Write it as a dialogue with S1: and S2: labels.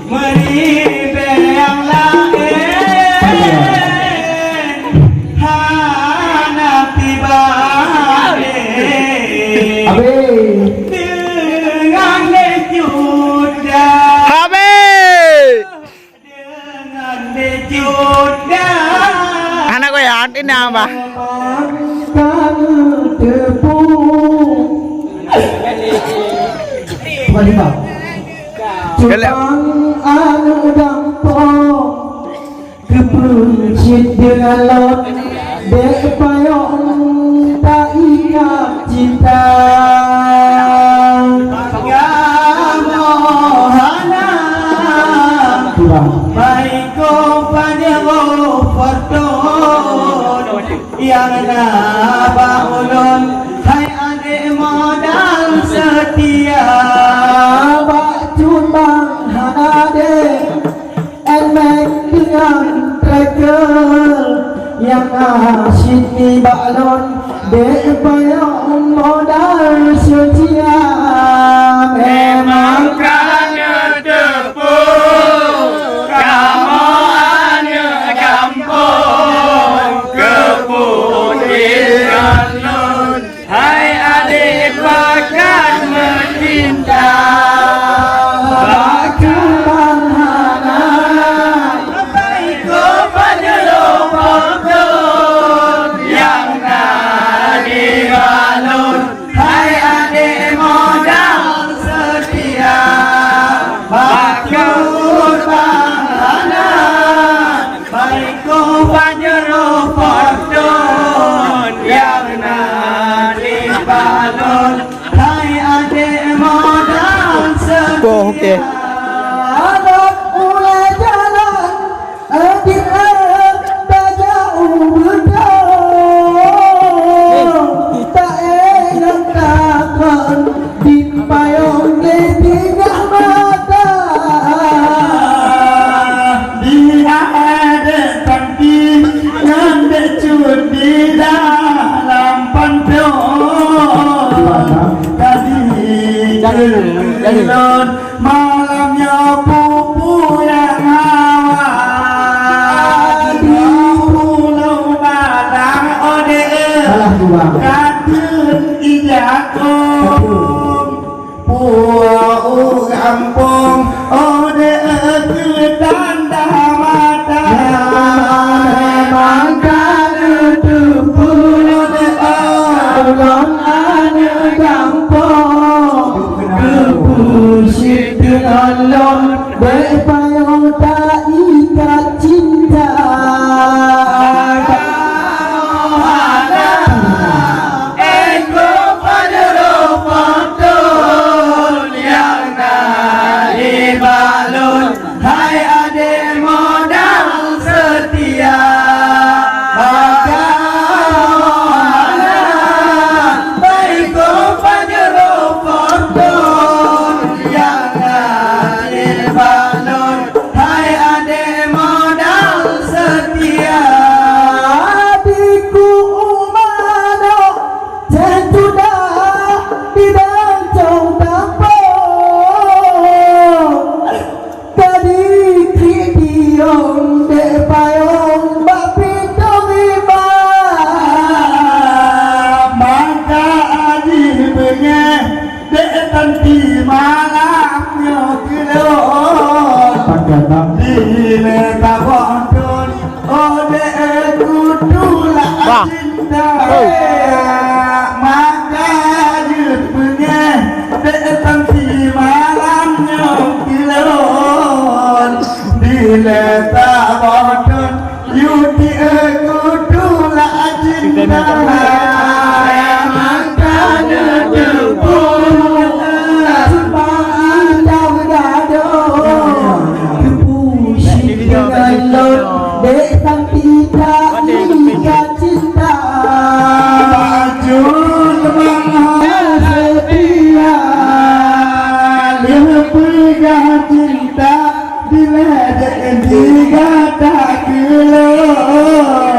S1: Meri beang lain hana tiba dengan lejuda dengan lejuda
S2: anak gue ya ini apa
S1: Cupang anu dampong kepencit dengan lot dek payung tak ikat cinta gamohana baik kau panjang perdon yang nabaulun hai adik modal setia Bang Hanade and Mac dengan tracker yang asyik di balon dek payung modal setia memang kerana depu kamu hanya kampung kemudian lun hai adik bahkan mencinta
S2: Okey.
S1: Anak mulai jalan, adik dah jauh berdauh. Tak enak takkan di payung di tiga mata. Dia ada tanti yang decut di dalam pantun. Tadi malamnya pupu yang awal di pulau Madang ode katun ijakong puau kampung ode ketanda mata memang kan itu pulau ulon ane kampung kepusit dengan lon berpayung tak ikat cinta ego pada rupatun yang nari balun hai adik modal setia cinta bila dia tak kelak